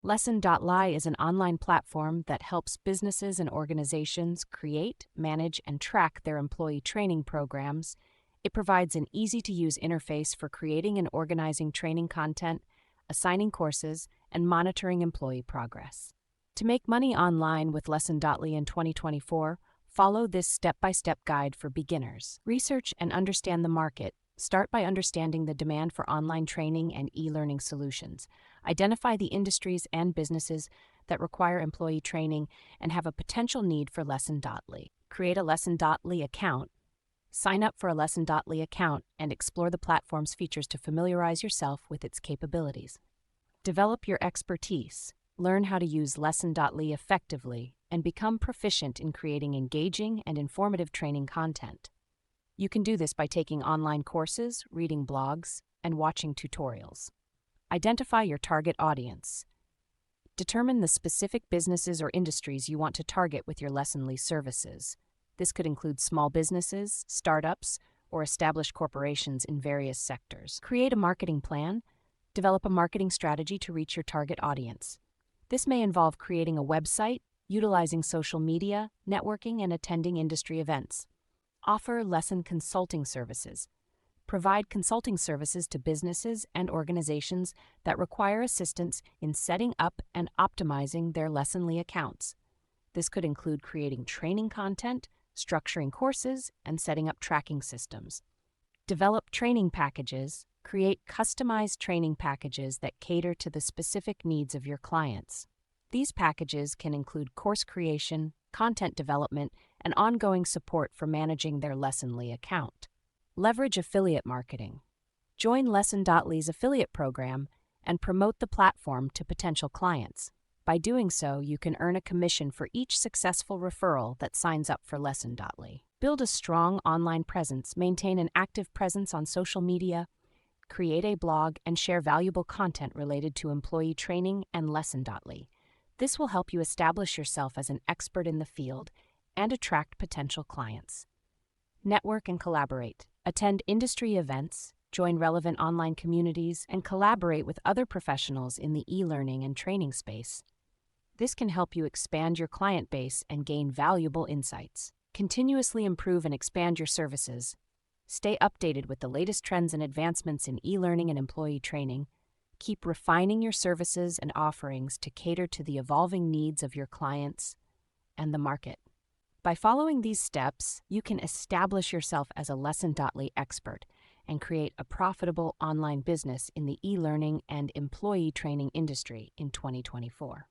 Lesson.ly is an online platform that helps businesses and organizations create, manage, and track their employee training programs. It provides an easy-to-use interface for creating and organizing training content, assigning courses, and monitoring employee progress. To make money online with Lesson.ly in 2024, follow this step-by-step guide for beginners. Research and understand the market. Start by understanding the demand for online training and e-learning solutions. Identify the industries and businesses that require employee training and have a potential need for Lesson.ly. Create a Lesson.ly account. Sign up for a Lesson.ly account and explore the platform's features to familiarize yourself with its capabilities. Develop your expertise. Learn how to use Lesson.ly effectively and become proficient in creating engaging and informative training content. You can do this by taking online courses, reading blogs, and watching tutorials. Identify your target audience. Determine the specific businesses or industries you want to target with your Lesson.ly services. This could include small businesses, startups, or established corporations in various sectors. Create a marketing plan. Develop a marketing strategy to reach your target audience. This may involve creating a website, utilizing social media, networking, and attending industry events. Offer lesson consulting services. Provide consulting services to businesses and organizations that require assistance in setting up and optimizing their Lesson.ly accounts. This could include creating training content, structuring courses, and setting up tracking systems. Develop training packages. Create customized training packages that cater to the specific needs of your clients. These packages can include course creation, content development, and ongoing support for managing their Lesson.ly account. Leverage affiliate marketing. Join Lesson.ly's affiliate program and promote the platform to potential clients. By doing so, you can earn a commission for each successful referral that signs up for Lesson.ly. Build a strong online presence, maintain an active presence on social media, create a blog, and share valuable content related to employee training and Lesson.ly. This will help you establish yourself as an expert in the field and attract potential clients. Network and collaborate. Attend industry events, join relevant online communities, and collaborate with other professionals in the e-learning and training space. This can help you expand your client base and gain valuable insights. Continuously improve and expand your services. Stay updated with the latest trends and advancements in e-learning and employee training. Keep refining your services and offerings to cater to the evolving needs of your clients and the market. By following these steps, you can establish yourself as a Lesson.ly expert and create a profitable online business in the e-learning and employee training industry in 2024.